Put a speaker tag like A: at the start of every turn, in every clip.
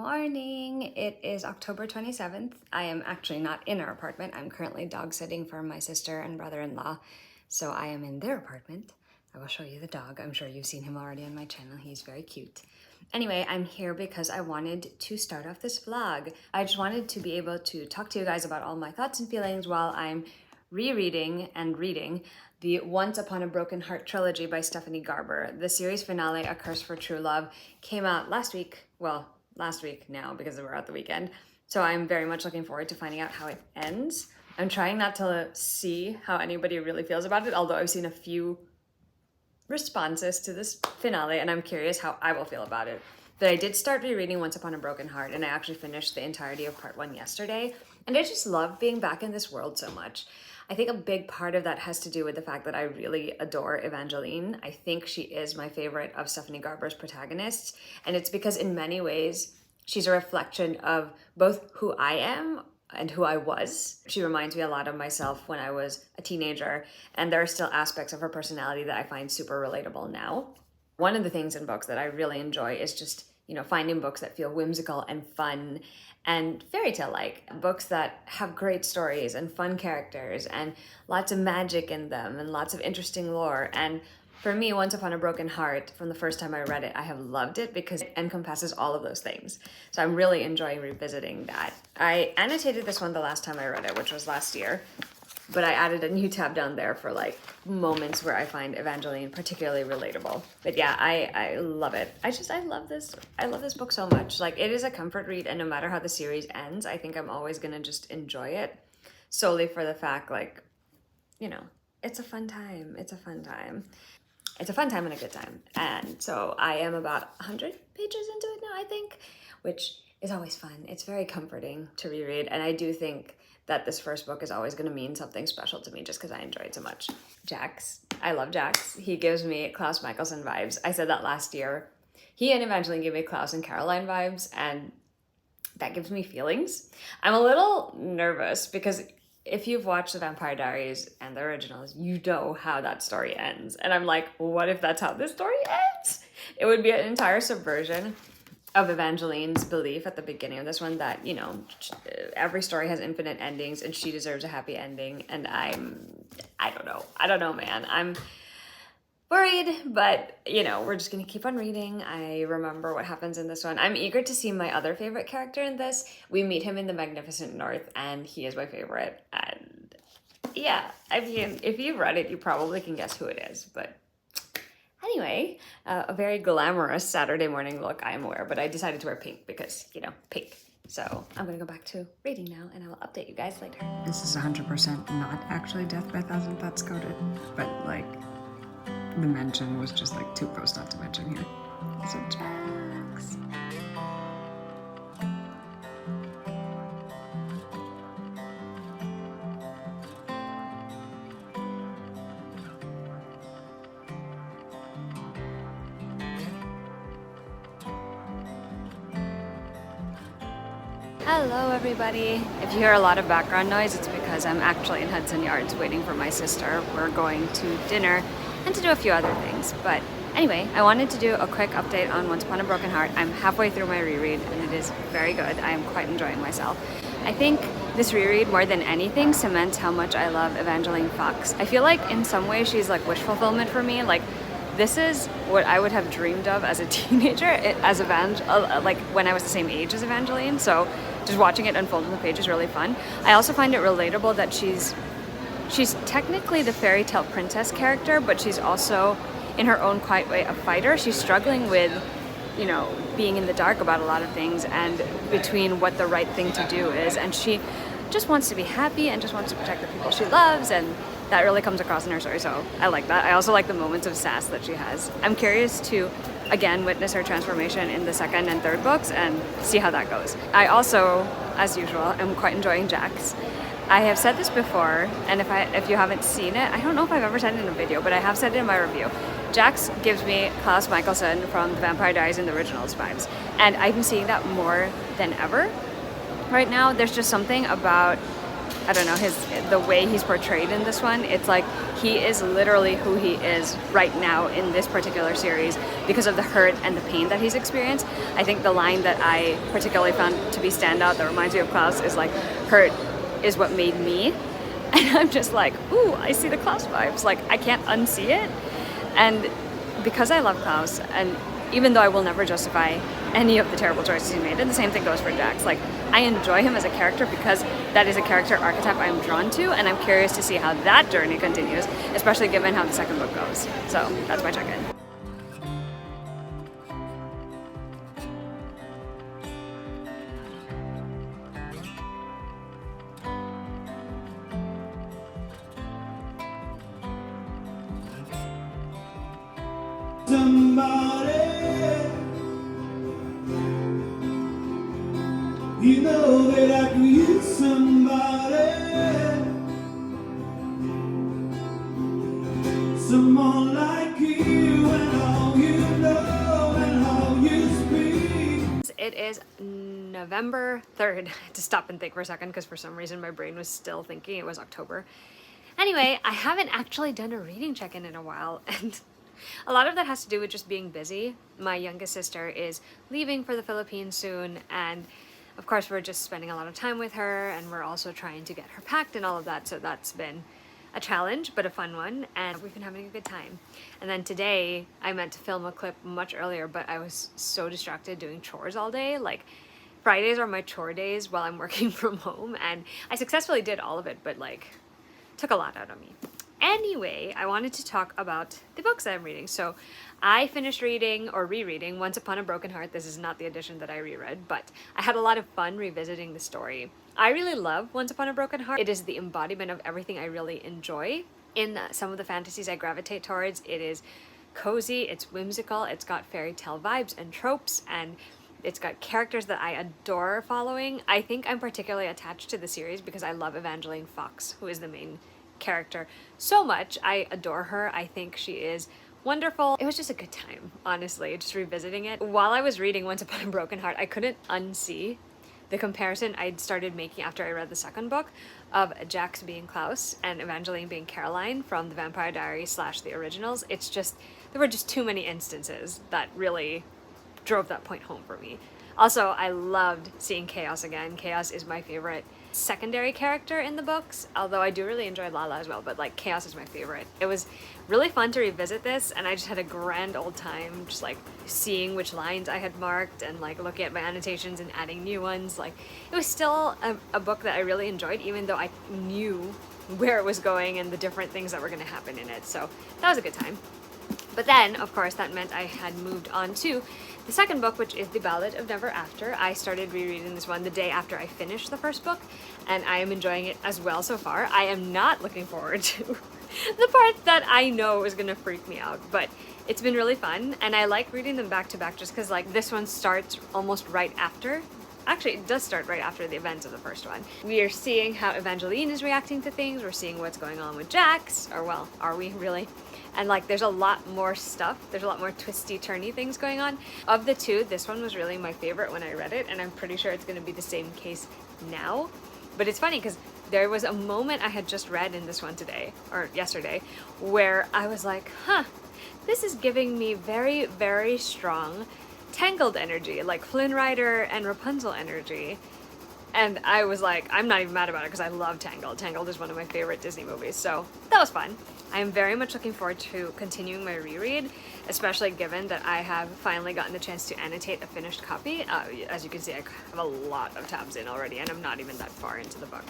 A: morning. It is October 27th. I am actually not in our apartment. I'm currently dog sitting for my sister and brother-in-law. So I am in their apartment. I will show you the dog. I'm sure you've seen him already on my channel. He's very cute. Anyway, I'm here because I wanted to start off this vlog. I just wanted to be able to talk to you guys about all my thoughts and feelings while I'm rereading and reading the Once Upon a Broken Heart trilogy by Stephanie Garber. The series finale, A Curse for True Love, came out last week. Well, last week now because we're at the weekend. So I'm very much looking forward to finding out how it ends. I'm trying not to see how anybody really feels about it, although I've seen a few responses to this finale and I'm curious how I will feel about it. But I did start rereading Once Upon a Broken Heart and I actually finished the entirety of part 1 yesterday. And I just love being back in this world so much. I think a big part of that has to do with the fact that I really adore Evangeline. I think she is my favorite of Stephanie Garber's protagonists. And it's because in many ways, she's a reflection of both who I am and who I was. She reminds me a lot of myself when I was a teenager. And there are still aspects of her personality that I find super relatable now. One of the things in books that I really enjoy is just, finding books that feel whimsical and fun and fairy tale-like. Books that have great stories and fun characters and lots of magic in them and lots of interesting lore. And for me, Once Upon a Broken Heart, from the first time I read it, I have loved it because it encompasses all of those things. So I'm really enjoying revisiting that. I annotated this one the last time I read it, which was last year. But I added a new tab down there for moments where I find Evangeline particularly relatable. But yeah, I love it. I love this book so much. It is a comfort read, and no matter how the series ends, I think I'm always gonna just enjoy it solely for the fact it's a fun time. It's a fun time. It's a fun time and a good time. And so I am about 100 pages into it now, I think, which is always fun. It's very comforting to reread, and I do think that this first book is always going to mean something special to me just because I enjoy it so much. Jax. I love Jax. He gives me Klaus Michelson vibes. I said that last year. He and Evangeline give me Klaus and Caroline vibes, and that gives me feelings. I'm a little nervous because if you've watched The Vampire Diaries and the originals, you know how that story ends. And I'm like, what if that's how this story ends? It would be an entire subversion of Evangeline's belief at the beginning of this one that, every story has infinite endings and she deserves a happy ending. And I don't know, man. I'm worried, but, we're just going to keep on reading. I remember what happens in this one. I'm eager to see my other favorite character in this. We meet him in The Magnificent North and he is my favorite. And yeah, I mean, if you've read it, you probably can guess who it is, but anyway, a very glamorous Saturday morning look, I am aware, but I decided to wear pink because, pink. So I'm going to go back to reading now, and I will update you guys later. This is 100% not actually Death by Thousand Cuts coded, but, the mention was just, too close not to mention here. So, Jax. Hello everybody. If you hear a lot of background noise, it's because I'm actually in Hudson Yards waiting for my sister. We're going to dinner and to do a few other things. But anyway, I wanted to do a quick update on Once Upon a Broken Heart. I'm halfway through my reread and it is very good. I am quite enjoying myself. I think this reread, more than anything, cements how much I love Evangeline Fox. I feel like in some ways she's like wish fulfillment for me. This is what I would have dreamed of as a teenager, as when I was the same age as Evangeline. So just watching it unfold on the page is really fun. I also find it relatable that she's technically the fairy tale princess character, but she's also, in her own quiet way, a fighter. She's struggling with, being in the dark about a lot of things and between what the right thing to do is. And she just wants to be happy and just wants to protect the people she loves, and that really comes across in her story, so I like that. I also like the moments of sass that she has. I'm curious to, again, witness her transformation in the second and third books and see how that goes. I also, as usual, am quite enjoying Jax. I have said this before, and if you haven't seen it, I don't know if I've ever said it in a video, but I have said it in my review. Jax gives me Klaus Michelson from The Vampire Diaries and the originals vibes, and I've been seeing that more than ever. Right now, there's just something about I don't know, the way he's portrayed in this one, it's like he is literally who he is right now in this particular series because of the hurt and the pain that he's experienced. I think the line that I particularly found to be standout that reminds me of Klaus is like, hurt is what made me. And I'm just like, ooh, I see the Klaus vibes. Like, I can't unsee it. And because I love Klaus, and even though I will never justify any of the terrible choices he made, and the same thing goes for Jax, like, I enjoy him as a character because that is a character archetype I'm drawn to, and I'm curious to see how that journey continues, especially given how the second book goes. So that's my check-in.
B: Somebody, you know that I could use somebody, someone like you, and all you know and all you speak.
A: It is November 3rd. I had to stop and think for a second because for some reason my brain was still thinking it was October. Anyway, I haven't actually done a reading check-in in a while, and a lot of that has to do with just being busy. My youngest sister is leaving for the Philippines soon, and of course we're just spending a lot of time with her, and we're also trying to get her packed and all of that, so that's been a challenge, but a fun one, and we've been having a good time. And then today, I meant to film a clip much earlier, but I was so distracted doing chores all day. Like, Fridays are my chore days while I'm working from home, and I successfully did all of it, but like, took a lot out of me. Anyway, I wanted to talk about the books that I'm reading. So I finished reading or rereading Once Upon a Broken Heart. This is not the edition that I reread, but I had a lot of fun revisiting the story. I really love Once Upon a Broken Heart. It is the embodiment of everything I really enjoy. In some of the fantasies I gravitate towards, it is cozy, it's whimsical, it's got fairy tale vibes and tropes, and it's got characters that I adore following. I think I'm particularly attached to the series because I love Evangeline Fox, who is the main character, so much. I adore her. I think she is wonderful. It was just a good time, honestly, just revisiting it. While I was reading Once Upon a Broken Heart, I couldn't unsee the comparison I'd started making after I read the second book of Jax being Klaus and Evangeline being Caroline from the Vampire Diaries / the originals. It's just, there were just too many instances that really drove that point home for me. Also, I loved seeing Chaos again. Chaos is my favorite secondary character in the books, although I do really enjoy Lala as well, but like Chaos is my favorite. It was really fun to revisit this, and I just had a grand old time just like seeing which lines I had marked and like looking at my annotations and adding new ones. Like, it was still a book that I really enjoyed, even though I knew where it was going and the different things that were going to happen in it, so that was a good time. But then, of course, that meant I had moved on to the second book, which is The Ballad of Never After. I started rereading this one the day after I finished the first book, and I am enjoying it as well so far. I am not looking forward to the part that I know is going to freak me out, but it's been really fun, and I like reading them back to back just because, like, this one starts almost right after. Actually, it does start right after the events of the first one. We are seeing how Evangeline is reacting to things. We're seeing what's going on with Jax, or well, are we really? And like, there's a lot more stuff. There's a lot more twisty, turny things going on. Of the two, this one was really my favorite when I read it, and I'm pretty sure it's going to be the same case now. But it's funny because there was a moment I had just read in this one today, or yesterday, where I was like, huh, this is giving me very, very strong Tangled energy, like Flynn Rider and Rapunzel energy. And I was like, I'm not even mad about it because I love Tangled. Tangled is one of my favorite Disney movies, so that was fun. I am very much looking forward to continuing my reread, especially given that I have finally gotten the chance to annotate a finished copy. As you can see, I have a lot of tabs in already, and I'm not even that far into the book.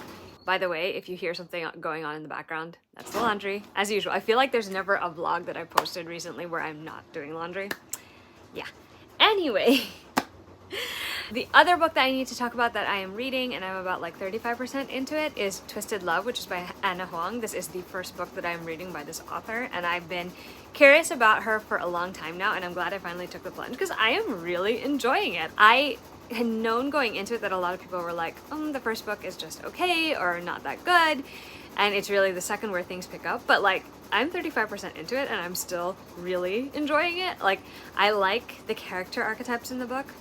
A: By the way, if you hear something going on in the background, that's the laundry. As usual, I feel like there's never a vlog that I posted recently where I'm not doing laundry. Yeah. Anyway, the other book that I need to talk about that I am reading, and I'm about like 35% into it, is Twisted Love, which is by Anna Huang. This is the first book that I'm reading by this author, and I've been curious about her for a long time now, and I'm glad I finally took the plunge because I am really enjoying it. I had known going into it that a lot of people were like, the first book is just okay or not that good, and it's really the second where things pick up, but like, I'm 35% into it and I'm still really enjoying it. Like, I like the character archetypes in the book,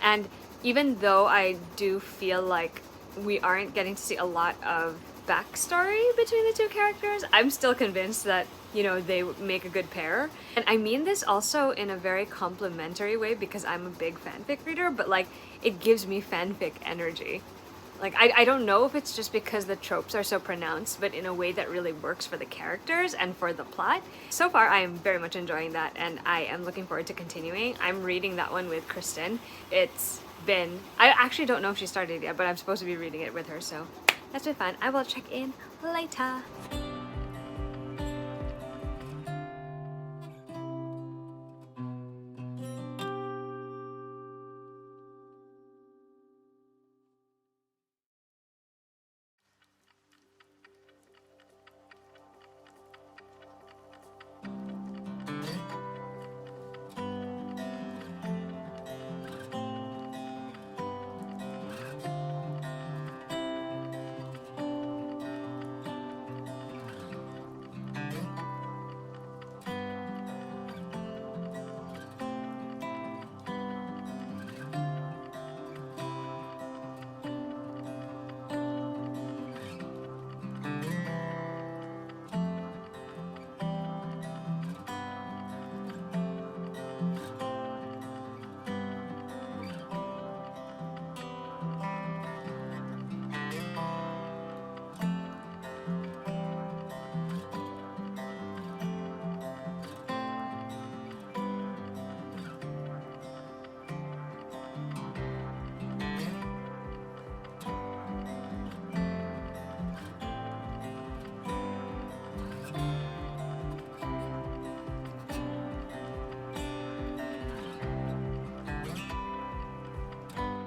A: and even though I do feel like we aren't getting to see a lot of backstory between the two characters. I'm still convinced that, you know, they make a good pair. And I mean this also in a very complimentary way because I'm a big fanfic reader, but like it gives me fanfic energy. Like, I don't know if it's just because the tropes are so pronounced, but in a way that really works for the characters and for the plot. So far, I am very much enjoying that, and I am looking forward to continuing. I'm reading that one with Kristen. It's been... I actually don't know if she started yet, but I'm supposed to be reading it with her, so that's been fun. I will check in later.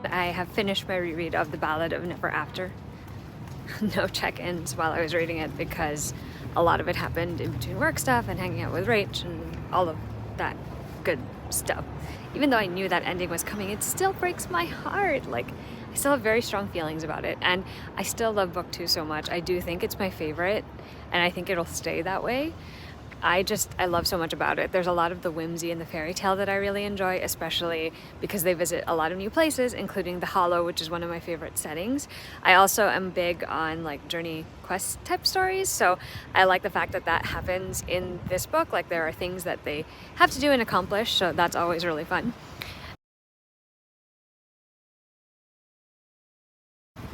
A: I have finished my reread of The Ballad of Never After. No check-ins while I was reading it because a lot of it happened in between work stuff and hanging out with Rach and all of that good stuff. Even though I knew that ending was coming, it still breaks my heart. Like, I still have very strong feelings about it, and I still love book 2 so much. I do think it's my favorite, and I think it'll stay that way. I love so much about it. There's a lot of the whimsy and the fairy tale that I really enjoy, especially because they visit a lot of new places, including the Hollow, which is one of my favorite settings. I also am big on like journey quest type stories, so I like the fact that that happens in this book. Like, there are things that they have to do and accomplish, so that's always really fun.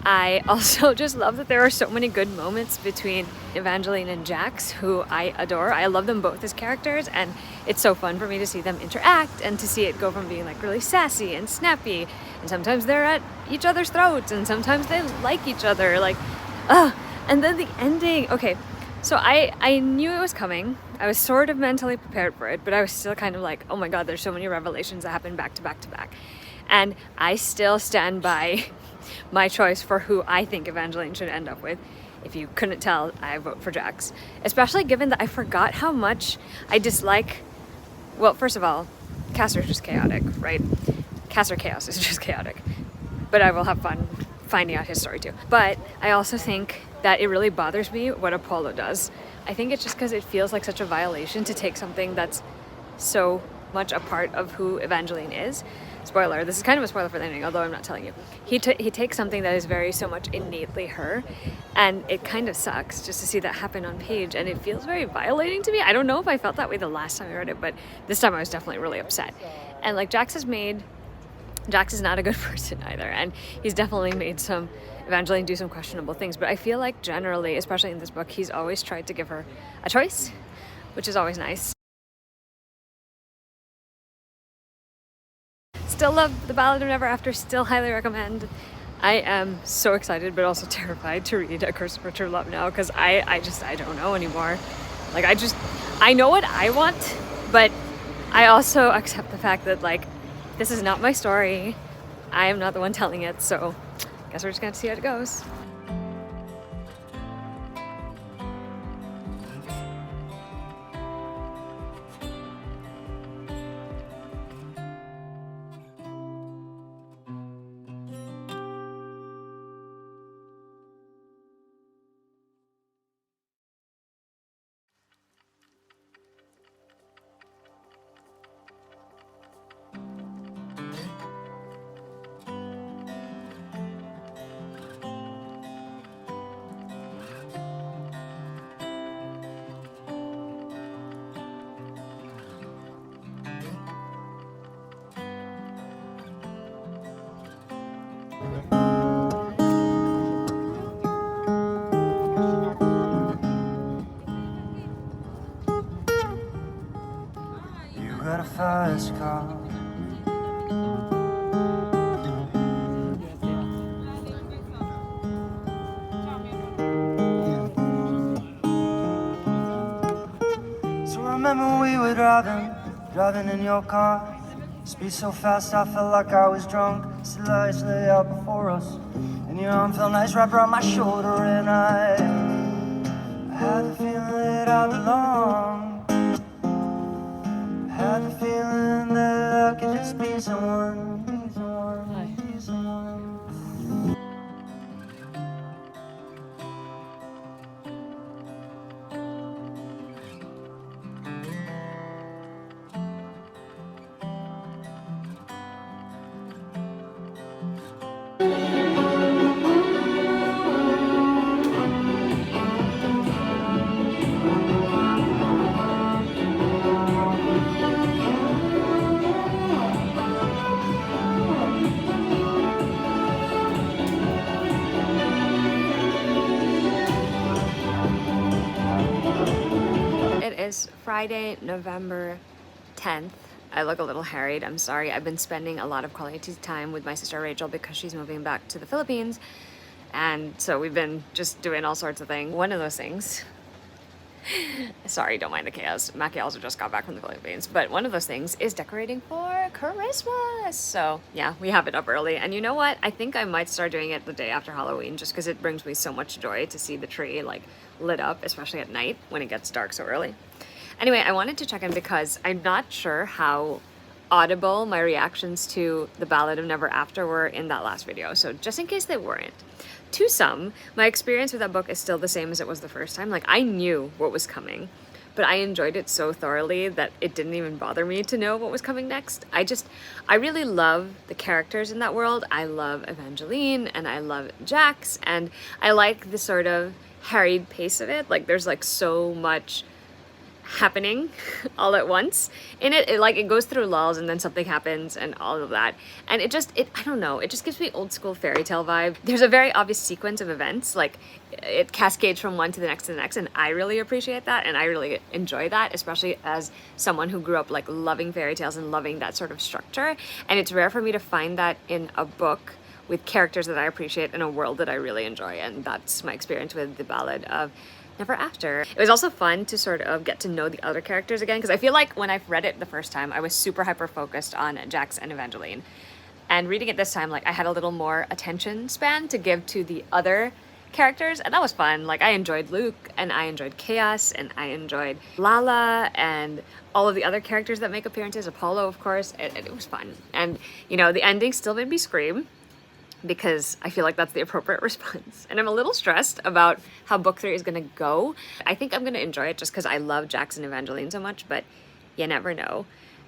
A: I also just love that there are so many good moments between Evangeline and Jax, who I adore. I love them both as characters, and it's so fun for me to see them interact and to see it go from being like really sassy and snappy, and sometimes they're at each other's throats, and sometimes they like each other, like, and then the ending. Okay, so I knew it was coming. I was sort of mentally prepared for it, but I was still kind of like, oh my god, there's so many revelations that happen back to back to back. And I still stand by my choice for who I think Evangeline should end up with. If you couldn't tell, I vote for Jax. Especially given that I forgot how much I dislike... Well, first of all, Castor's just chaotic, right? Castor Chaos is just chaotic. But I will have fun finding out his story too. But I also think that it really bothers me what Apollo does. I think it's just because it feels like such a violation to take something that's so much a part of who Evangeline is. Spoiler, this is kind of a spoiler for the ending, although I'm not telling you. He takes something that is very so much innately her, and it kind of sucks just to see that happen on page, and it feels very violating to me. I don't know if I felt that way the last time I read it, but this time I was definitely really upset. And like, Jax is not a good person either, and he's definitely made some Evangeline do some questionable things, but I feel like generally, especially in this book, he's always tried to give her a choice, which is always nice. Still love The Ballad of Never After, still highly recommend. I am so excited but also terrified to read A Curse for True Love now, because I don't know anymore. Like, I know what I want, but I also accept the fact that, like, this is not my story. I am not the one telling it, so I guess we're just gonna see how it goes.
B: You got a fast car. So remember we were driving in your car. Speed so fast I felt like I was drunk. Still lights lay out before us, and your arm felt nice wrapped around my shoulder. And I had the feeling that I belong. I had the feeling that I could just be someone. Be someone, be someone.
A: It is Friday, November 10th. I look a little harried. I'm sorry. I've been spending a lot of quality time with my sister Rachel because she's moving back to the Philippines. And so we've been just doing all sorts of things. One of those things, sorry, don't mind the chaos. Mackie also just got back from the Philippines. But one of those things is decorating for Christmas. So yeah, we have it up early. And you know what? I think I might start doing it the day after Halloween just because it brings me so much joy to see the tree like lit up, especially at night when it gets dark so early. Anyway, I wanted to check in because I'm not sure how audible my reactions to the Ballad of Never After were in that last video. So just in case they weren't, to some, my experience with that book is still the same as it was the first time. Like, I knew what was coming, but I enjoyed it so thoroughly that it didn't even bother me to know what was coming next. I really love the characters in that world. I love Evangeline and I love Jax, and I like the sort of harried pace of it. Like, there's like so much happening all at once in it. It goes through lulls and then something happens and all of that, and I don't know, it just gives me old school fairy tale vibe. There's a very obvious sequence of events, like it cascades from one to the next to the next, and I really appreciate that and I really enjoy that, especially as someone who grew up like loving fairy tales and loving that sort of structure. And it's rare for me to find that in a book with characters that I appreciate in a world that I really enjoy, and that's my experience with the Ballad of Never After. It was also fun to sort of get to know the other characters again, because I feel like when I've read it the first time, I was super hyper focused on Jax and Evangeline. And reading it this time, like, I had a little more attention span to give to the other characters, and that was fun. Like, I enjoyed Luke, and I enjoyed Chaos, and I enjoyed Lala, and all of the other characters that make appearances, Apollo, of course. It was fun. And, you know, the ending still made me scream, because I feel like that's the appropriate response. And I'm a little stressed about how book 3 is gonna go. I think I'm gonna enjoy it just because I love Jax and Evangeline so much, but you never know.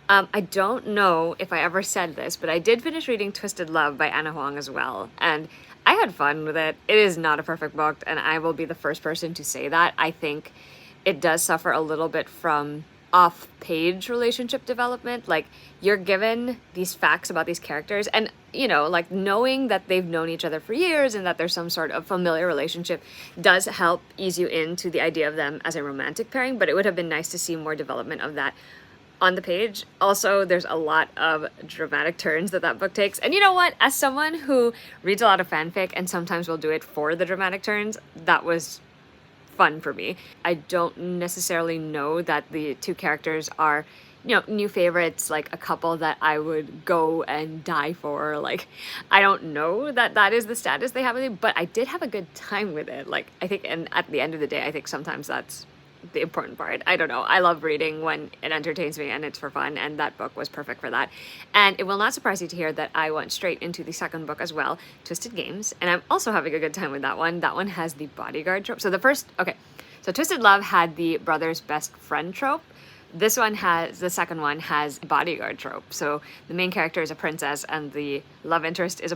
A: I don't know if I ever said this, but I did finish reading Twisted Love by Anna Huang as well, and I had fun with it. It is not a perfect book, and I will be the first person to say that. I think it does suffer a little bit from off-page relationship development. Like, you're given these facts about these characters, and, you know, like, knowing that they've known each other for years and that there's some sort of familiar relationship does help ease you into the idea of them as a romantic pairing, but it would have been nice to see more development of that on the page. Also, there's a lot of dramatic turns that book takes, and you know what? As someone who reads a lot of fanfic and sometimes will do it for the dramatic turns, that was fun for me. I don't necessarily know that the two characters are, you know, new favorites, like a couple that I would go and die for. Like, I don't know that is the status they have with it, but I did have a good time with it. Like, I think, and at the end of the day, I think sometimes that's the important part. I don't know. I love reading when it entertains me and it's for fun, and that book was perfect for that. And it will not surprise you to hear that I went straight into the second book as well, Twisted Games, and I'm also having a good time with that one. That one has the bodyguard trope. So Twisted Love had the brother's best friend trope. The second one has bodyguard trope. So the main character is a princess and the love interest is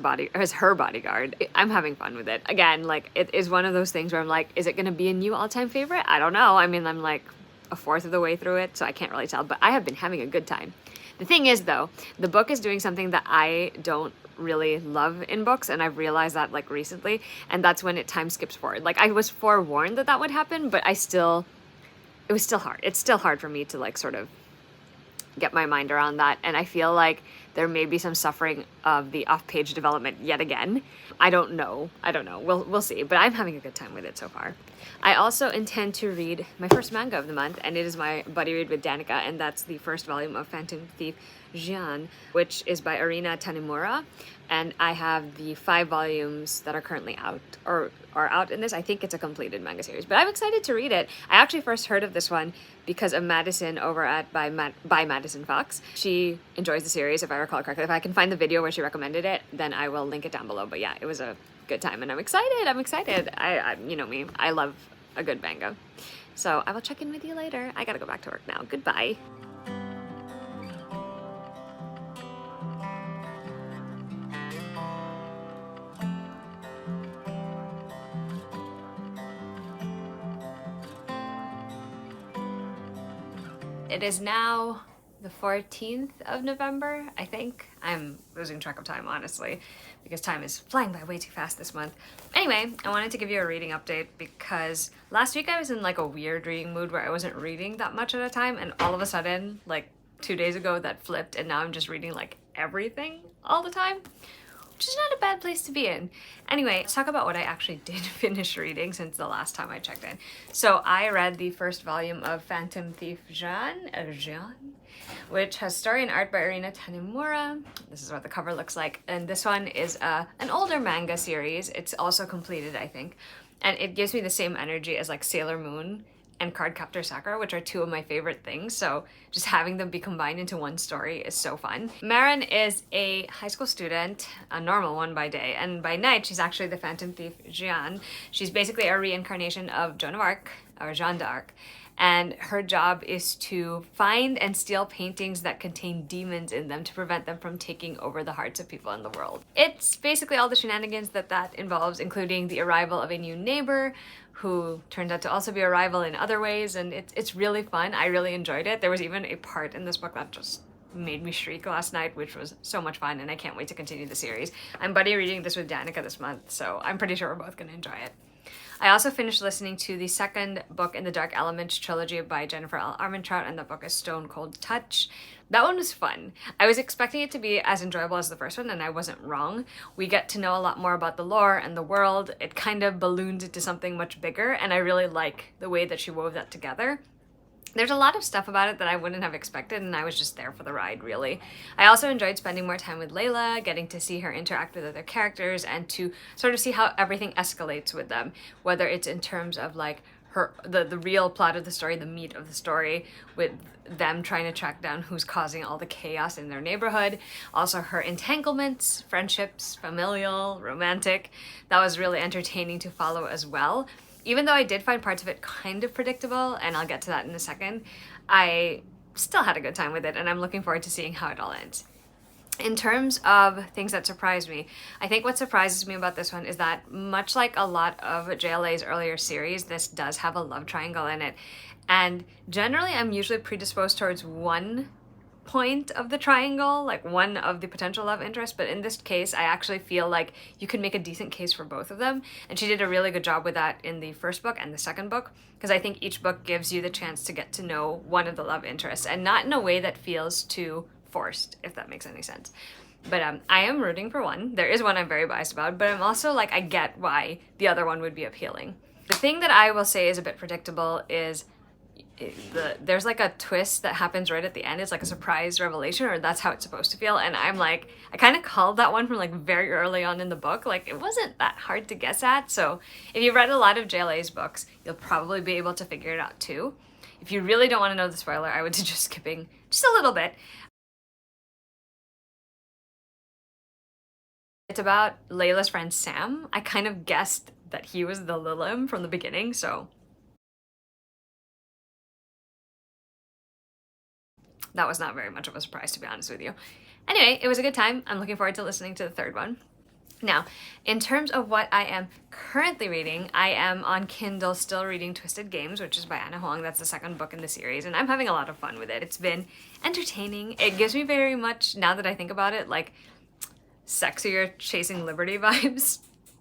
A: her bodyguard. I'm having fun with it. Again, like, it is one of those things where I'm like, is it going to be a new all-time favorite? I don't know. I mean, I'm like a fourth of the way through it, so I can't really tell, but I have been having a good time.
C: The thing is, though, the book is doing something that I don't really love in books, and I've realized that like recently, and that's when it time skips forward. Like I was forewarned that that would happen, but it was still hard. It's still hard for me to like sort of get my mind around that, and I feel like there may be some suffering of the off-page development yet again. I don't know. We'll see, but I'm having a good time with it so far. I also intend to read my first manga of the month, and it is my buddy read with Danica, and that's the first volume of Phantom Thief Jian, which is by Arina Tanemura, and I have the 5 volumes that are currently out, or are out in this. I think it's a completed manga series, but I'm excited to read it. I actually first heard of this one because of Madison over at by Madison Fox. She enjoys the series, if I recall correctly. If I can find the video where she recommended it, then I will link it down below. But yeah, it was a good time, and I'm excited. I you know me, I love a good manga. So I will check in with you later. I gotta go back to work now. Goodbye. It is now the 14th of November, I think. I'm losing track of time, honestly, because time is flying by way too fast this month. Anyway, I wanted to give you a reading update because last week I was in like a weird reading mood where I wasn't reading that much at a time, and all of a sudden, like 2 days ago, that flipped, and now I'm just reading like everything all the time, which is not a bad place to be in. Anyway, let's talk about what I actually did finish reading since the last time I checked in. So I read the first volume of Phantom Thief Jian, which has story and art by Arina Tanemura. This is what the cover looks like. And this one is an older manga series. It's also completed, I think. And it gives me the same energy as like Sailor Moon and Cardcaptor Sakura, which are 2 of my favorite things, so just having them be combined into one story is so fun. Marin is a high school student, a normal one by day, and by night she's actually the Phantom Thief Jian. She's basically a reincarnation of Joan of Arc, or Jeanne d'Arc, and her job is to find and steal paintings that contain demons in them to prevent them from taking over the hearts of people in the world. It's basically all the shenanigans that involves, including the arrival of a new neighbor who turned out to also be a rival in other ways, and it's really fun. I really enjoyed it. There was even a part in this book that just made me shriek last night, which was so much fun, and I can't wait to continue the series. I'm buddy reading this with Danica this month, so I'm pretty sure we're both gonna enjoy it. I also finished listening to the second book in the Dark Elements trilogy by Jennifer L. Armentrout, and the book is Stone Cold Touch. That one was fun. I was expecting it to be as enjoyable as the first one, and I wasn't wrong. We get to know a lot more about the lore and the world. It kind of balloons into something much bigger, and I really like the way that she wove that together. There's a lot of stuff about it that I wouldn't have expected, and I was just there for the ride, really. I also enjoyed spending more time with Layla, getting to see her interact with other characters, and to sort of see how everything escalates with them, whether it's in terms of like the real plot of the story, the meat of the story, with them trying to track down who's causing all the chaos in their neighborhood. Also her entanglements, friendships, familial, romantic. That was really entertaining to follow as well. Even though I did find parts of it kind of predictable, and I'll get to that in a second, I still had a good time with it, and I'm looking forward to seeing how it all ends. In terms of things that surprised me, I think what surprises me about this one is that, much like a lot of JLA's earlier series, this does have a love triangle in it. And generally, I'm usually predisposed towards one point of the triangle, like one of the potential love interests, but in this case I actually feel like you could make a decent case for both of them, and she did a really good job with that in the first book and the second book, because I think each book gives you the chance to get to know one of the love interests, and not in a way that feels too forced, if that makes any sense. But I am rooting for one. There is one I'm very biased about, but I'm also like, I get why the other one would be appealing. The thing that I will say is a bit predictable is there's like a twist that happens right at the end. It's like a surprise revelation, or that's how it's supposed to feel, and I'm like, I kind of called that one from like very early on in the book. Like, it wasn't that hard to guess at, so if you've read a lot of JLA's books, you'll probably be able to figure it out too. If you really don't want to know the spoiler, I would suggest skipping just a little bit. It's about Layla's friend Sam. I kind of guessed that he was the Lilim from the beginning, so that was not very much of a surprise, to be honest with you. Anyway, it was a good time. I'm looking forward to listening to the third one. Now, in terms of what I am currently reading, I am on Kindle still reading Twisted Games, which is by Anna Huang. That's the second book in the series, and I'm having a lot of fun with it. It's been entertaining. It gives me very much, now that I think about it, like sexier Chasing Liberty vibes.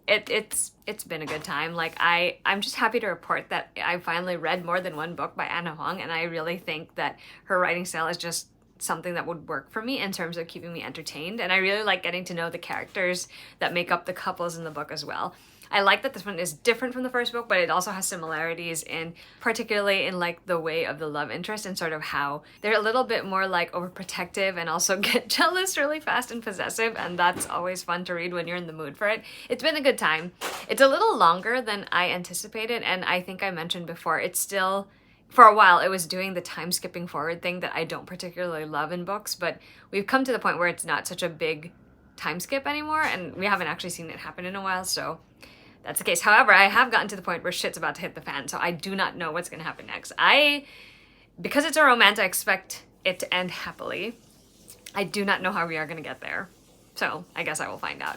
C: It's been a good time. Like I'm just happy to report that I finally read more than one book by Anna Huang, and I really think that her writing style is just something that would work for me in terms of keeping me entertained. And I really like getting to know the characters that make up the couples in the book as well. I like that this one is different from the first book, but it also has similarities in, particularly in like the way of the love interest and sort of how they're a little bit more like overprotective and also get jealous really fast and possessive, and that's always fun to read when you're in the mood for it. It's been a good time. It's a little longer than I anticipated, and I think I mentioned before, it's still, for a while it was doing the time skipping forward thing that I don't particularly love in books, but we've come to the point where it's not such a big time skip anymore, and we haven't actually seen it happen in a while, so that's the case. However, I have gotten to the point where shit's about to hit the fan, so I do not know what's going to happen next. Because it's a romance, I expect it to end happily. I do not know how we are going to get there, so I guess I will find out.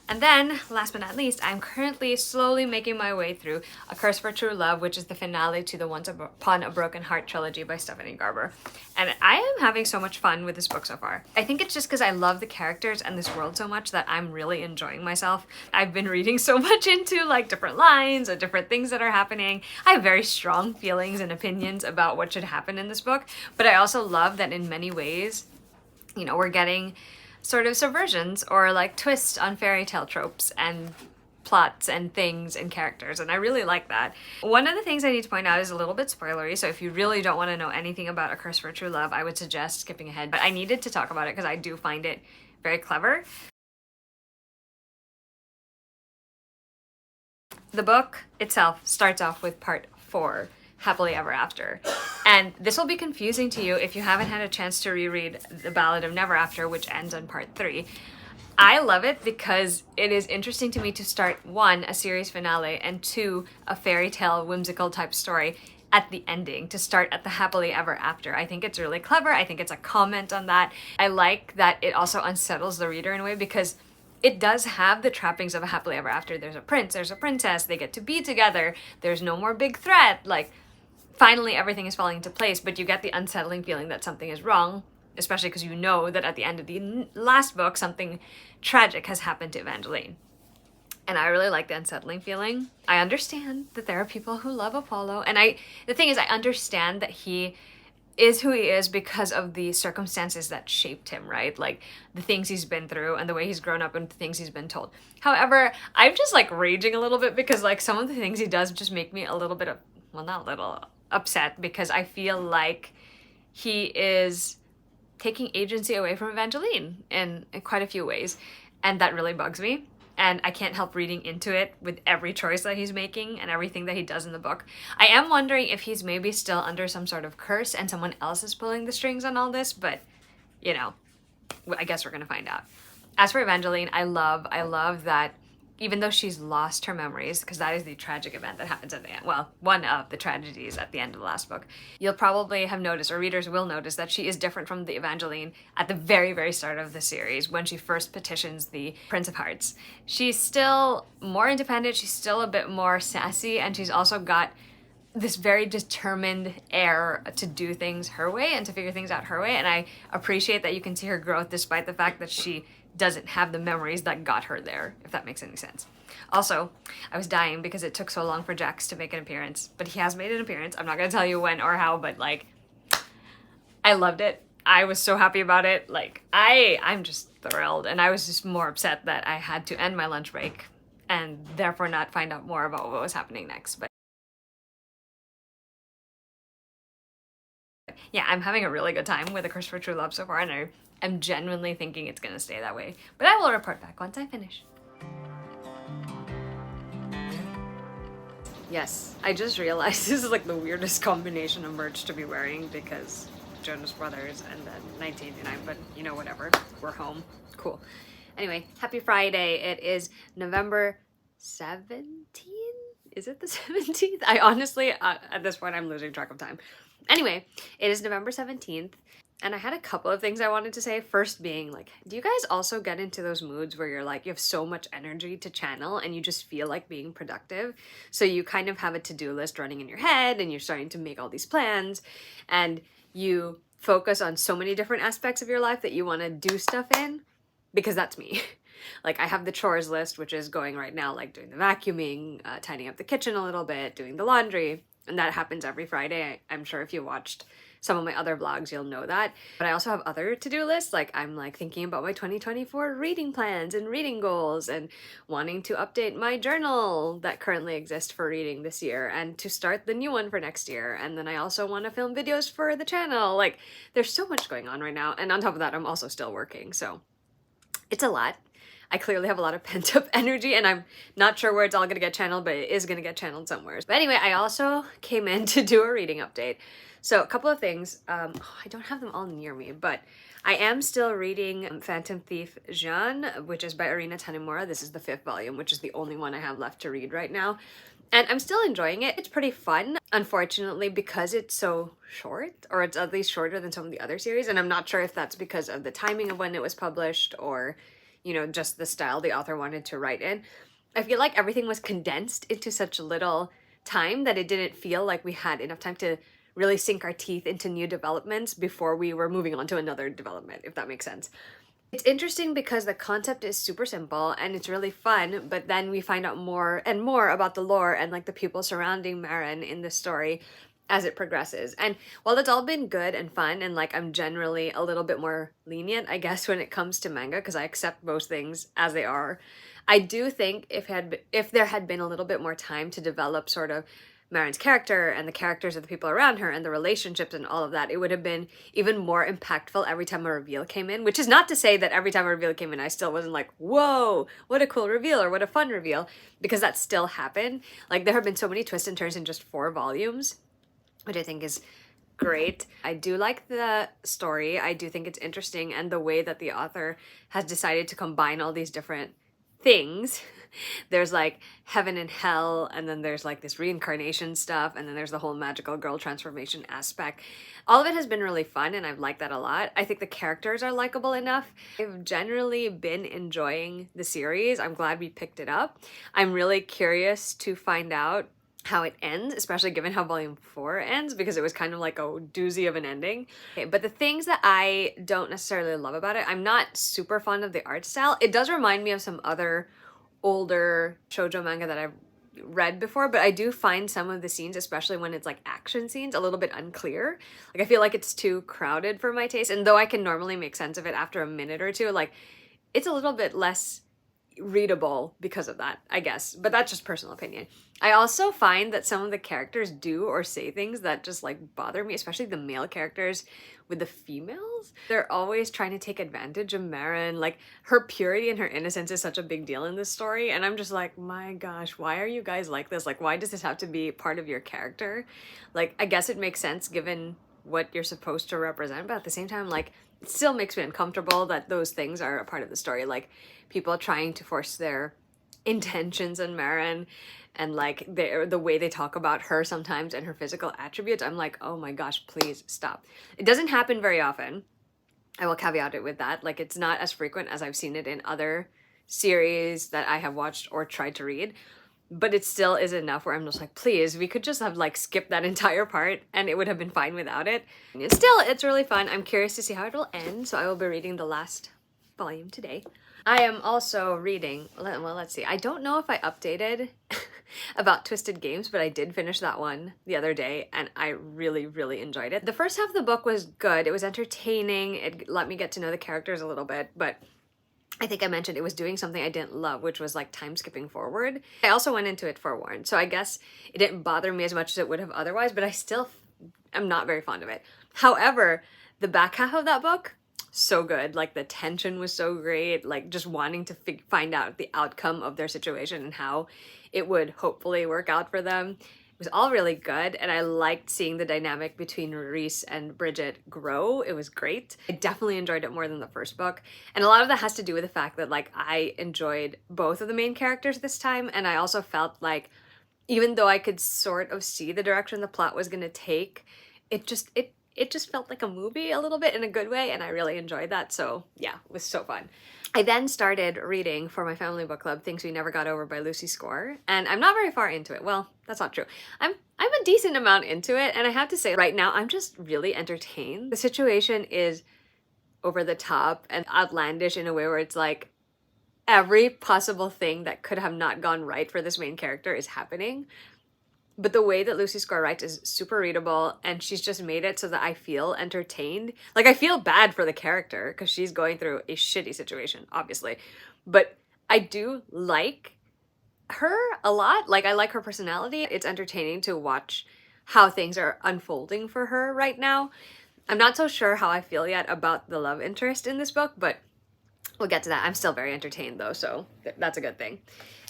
C: And then, last but not least, I'm currently slowly making my way through A Curse for True Love, which is the finale to the Once Upon a Broken Heart trilogy by Stephanie Garber. And I am having so much fun with this book so far. I think it's just because I love the characters and this world so much that I'm really enjoying myself. I've been reading so much into like different lines or different things that are happening. I have very strong feelings and opinions about what should happen in this book, but I also love that in many ways, you know, we're getting sort of subversions or like twists on fairy tale tropes and plots and things and characters, and I really like that. One of the things I need to point out is a little bit spoilery, so if you really don't want to know anything about A Curse for True Love, I would suggest skipping ahead, but I needed to talk about it because I do find it very clever. The book itself starts off with part 4, Happily Ever After. And this will be confusing to you if you haven't had a chance to reread The Ballad of Never After, which ends on part 3. I love it because it is interesting to me to start 1, a series finale, and 2, a fairy tale whimsical type story at the ending, to start at the Happily Ever After. I think it's really clever. I think it's a comment on that. I like that it also unsettles the reader in a way because it does have the trappings of a happily ever after. There's a prince, there's a princess, they get to be together, there's no more big threat, like finally everything is falling into place, but you get the unsettling feeling that something is wrong, especially because you know that at the end of the last book, something tragic has happened to Evangeline. And I really like the unsettling feeling. I understand that there are people who love Apollo, and the thing is, I understand that he is who he is because of the circumstances that shaped him, right? Like the things he's been through and the way he's grown up and the things he's been told. However, I'm just like raging a little bit because like some of the things he does just make me a little bit of, well, not a little, upset, because I feel like he is taking agency away from Evangeline in quite a few ways. And that really bugs me. And I can't help reading into it with every choice that he's making and everything that he does in the book. I am wondering if he's maybe still under some sort of curse and someone else is pulling the strings on all this, but, you know, I guess we're gonna find out. As for Evangeline, I love that even though she's lost her memories, because that is the tragic event that happens at the end, well, one of the tragedies at the end of the last book, you'll probably have noticed, or readers will notice, that she is different from the Evangeline at the very, very start of the series when she first petitions the Prince of Hearts. She's still more independent, she's still a bit more sassy, and she's also got this very determined air to do things her way and to figure things out her way, and I appreciate that you can see her growth despite the fact that she doesn't have the memories that got her there, if that makes any sense. Also, I was dying because it took so long for Jax to make an appearance, but he has made an appearance. I'm not gonna tell you when or how, but like, I loved it. I was so happy about it. Like, I'm just thrilled, and I was just more upset that I had to end my lunch break and therefore not find out more about what was happening next. But yeah, I'm having a really good time with A Curse for True Love so far, and I'm genuinely thinking it's gonna stay that way. But I will report back once I finish. Yes, I just realized this is like the weirdest combination of merch to be wearing because Jonas Brothers and then 1989, but you know, whatever, we're home. Cool. Anyway, happy Friday. It is November 17th? Is it the 17th? I honestly, at this point, I'm losing track of time. Anyway, it is November 17th. And I had a couple of things I wanted to say. First being like, do you guys also get into those moods where you're like, you have so much energy to channel and you just feel like being productive? So you kind of have a to-do list running in your head and you're starting to make all these plans and you focus on so many different aspects of your life that you want to do stuff in, because that's me. Like I have the chores list, which is going right now, like doing the vacuuming, tidying up the kitchen a little bit, doing the laundry. And that happens every Friday. I'm sure if you watched some of my other vlogs, you'll know that. But I also have other to-do lists. Like I'm like thinking about my 2024 reading plans and reading goals and wanting to update my journal that currently exists for reading this year and to start the new one for next year. And then I also want to film videos for the channel. Like there's so much going on right now. And on top of that, I'm also still working. So it's a lot. I clearly have a lot of pent-up energy and I'm not sure where it's all gonna get channeled, but it is gonna get channeled somewhere. But anyway, I also came in to do a reading update. So a couple of things, I don't have them all near me, but I am still reading Phantom Thief Jean, which is by Irina Tanemura. This is the 5th volume, which is the only one I have left to read right now. And I'm still enjoying it. It's pretty fun, unfortunately, because it's so short, or it's at least shorter than some of the other series. And I'm not sure if that's because of the timing of when it was published or, you know, just the style the author wanted to write in. I feel like everything was condensed into such little time that it didn't feel like we had enough time to really sink our teeth into new developments before we were moving on to another development, if that makes sense. It's interesting because the concept is super simple and it's really fun, but then we find out more and more about the lore and like the people surrounding Maren in the story as it progresses. And while it's all been good and fun and like I'm generally a little bit more lenient, I guess, when it comes to manga, because I accept most things as they are, I do think if there had been a little bit more time to develop sort of Maren's character and the characters of the people around her and the relationships and all of that, it would have been even more impactful every time a reveal came in, which is not to say that every time a reveal came in, I still wasn't like, whoa, what a cool reveal or what a fun reveal, because that still happened. Like there have been so many twists and turns in just 4 volumes, which I think is great. I do like the story. I do think it's interesting, and the way that the author has decided to combine all these different things. There's like heaven and hell, and then there's like this reincarnation stuff, and then there's the whole magical girl transformation aspect. All of it has been really fun, and I've liked that a lot. I think the characters are likable enough. I've generally been enjoying the series. I'm glad we picked it up. I'm really curious to find out how it ends, especially given how volume 4 ends, because it was kind of like a doozy of an ending. Okay, but the things that I don't necessarily love about it, I'm not super fond of the art style. It does remind me of some other older shoujo manga that I've read before, but I do find some of the scenes, especially when it's like action scenes, a little bit unclear. Like I feel like it's too crowded for my taste, and though I can normally make sense of it after a minute or two, like it's a little bit less readable because of that, I guess, but that's just personal opinion. I also find that some of the characters do or say things that just like bother me, especially the male characters with the females. They're always trying to take advantage of Maren. Like her purity and her innocence is such a big deal in this story, and I'm just like, my gosh, why are you guys like this? Like, why does this have to be part of your character? Like, I guess it makes sense given what you're supposed to represent, but at the same time, like, it still makes me uncomfortable that those things are a part of the story. Like people trying to force their intentions on Maren, and like the way they talk about her sometimes and her physical attributes. I'm like, oh my gosh, please stop. It doesn't happen very often. I will caveat it with that. Like it's not as frequent as I've seen it in other series that I have watched or tried to read, but it still is enough where I'm just like, please, we could just have like skipped that entire part and it would have been fine without it. And still, it's really fun. I'm curious to see how it will end, so I will be reading the last volume today. I am also reading, well, let's see. I don't know if I updated about Twisted Games, but I did finish that one the other day and I really, really enjoyed it. The first half of the book was good. It was entertaining. It let me get to know the characters a little bit, but I think I mentioned it was doing something I didn't love, which was like time skipping forward. I also went into it forewarned, so I guess it didn't bother me as much as it would have otherwise, but I still am not very fond of it. However, the back half of that book, so good. Like the tension was so great, like just wanting to find out the outcome of their situation and how it would hopefully work out for them. It was all really good, and I liked seeing the dynamic between Reese and Bridget grow. It was great. I definitely enjoyed it more than the first book, and a lot of that has to do with the fact that like I enjoyed both of the main characters this time, and I also felt like even though I could sort of see the direction the plot was going to take, it it just felt like a movie a little bit in a good way, and I really enjoyed that. So yeah, it was so fun. I then started reading for my family book club Things We Never Got Over by Lucy Score, and I'm not very far into it. Well, that's not true. I'm a decent amount into it, and I have to say right now I'm just really entertained. The situation is over the top and outlandish in a way where it's like every possible thing that could have not gone right for this main character is happening. But the way that Lucy Score writes is super readable, and she's just made it so that I feel entertained. Like, I feel bad for the character because she's going through a shitty situation, obviously. But I do like her a lot. Like, I like her personality. It's entertaining to watch how things are unfolding for her right now. I'm not so sure how I feel yet about the love interest in this book, but we'll get to that. I'm still very entertained though, so that's a good thing.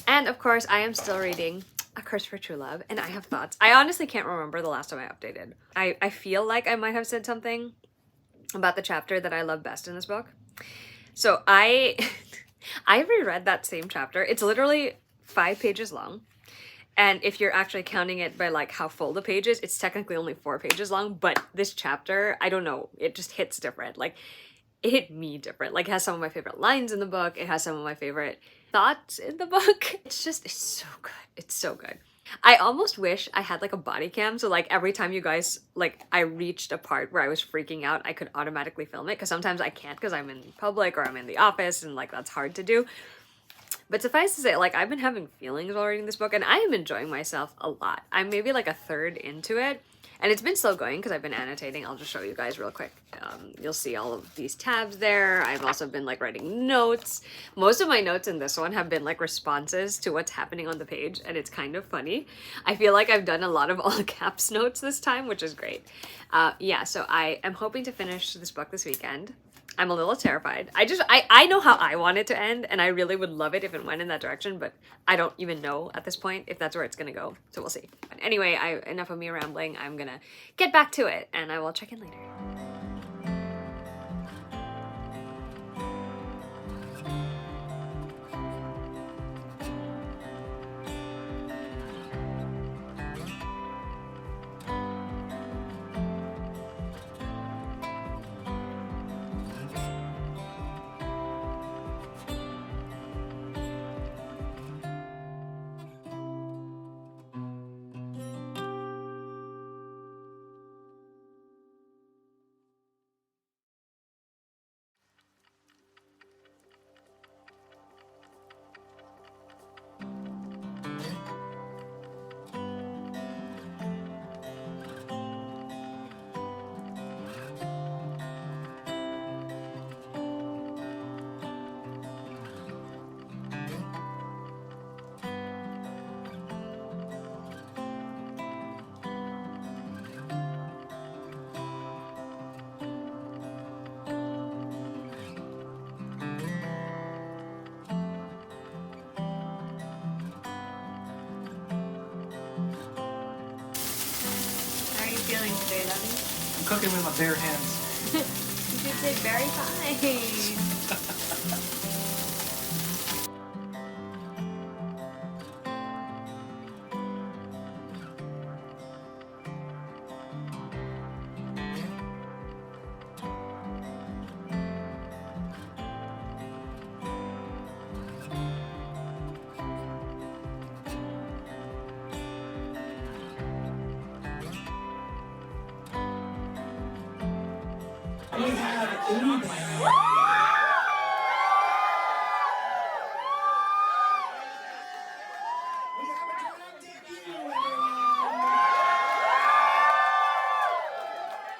C: And of course, I am still reading A Curse for True Love, and I have thoughts. I honestly can't remember the last time I updated. I feel like I might have said something about the chapter that I love best in this book. So I reread that same chapter. It's literally 5 pages long. And if you're actually counting it by like how full the page is, it's technically only 4 pages long. But this chapter, I don't know, it just hits different. Like, it hit me different. Like, it has some of my favorite lines in the book. It has some of my favorite thoughts in the book. It's so good. It's so good. I almost wish I had like a body cam. So like every time you guys, like I reached a part where I was freaking out, I could automatically film it. Because sometimes I can't because I'm in public or I'm in the office and like that's hard to do. But suffice to say, like, I've been having feelings while reading this book, and I am enjoying myself a lot. I'm maybe like a third into it, and it's been slow going because I've been annotating. I'll just show you guys real quick. You'll see all of these tabs there. I've also been like writing notes. Most of my notes in this one have been like responses to what's happening on the page, and it's kind of funny. I feel like I've done a lot of all caps notes this time, which is great. Yeah, so I am hoping to finish this book this weekend. I'm a little terrified. I know how I want it to end, and I really would love it if it went in that direction, but I don't even know at this point if that's where it's gonna go, so we'll see. But anyway, enough of me rambling. I'm gonna get back to it, and I will check in later. Feeling today, Lovey?
D: I'm cooking with my bare hands.
C: You did very fine.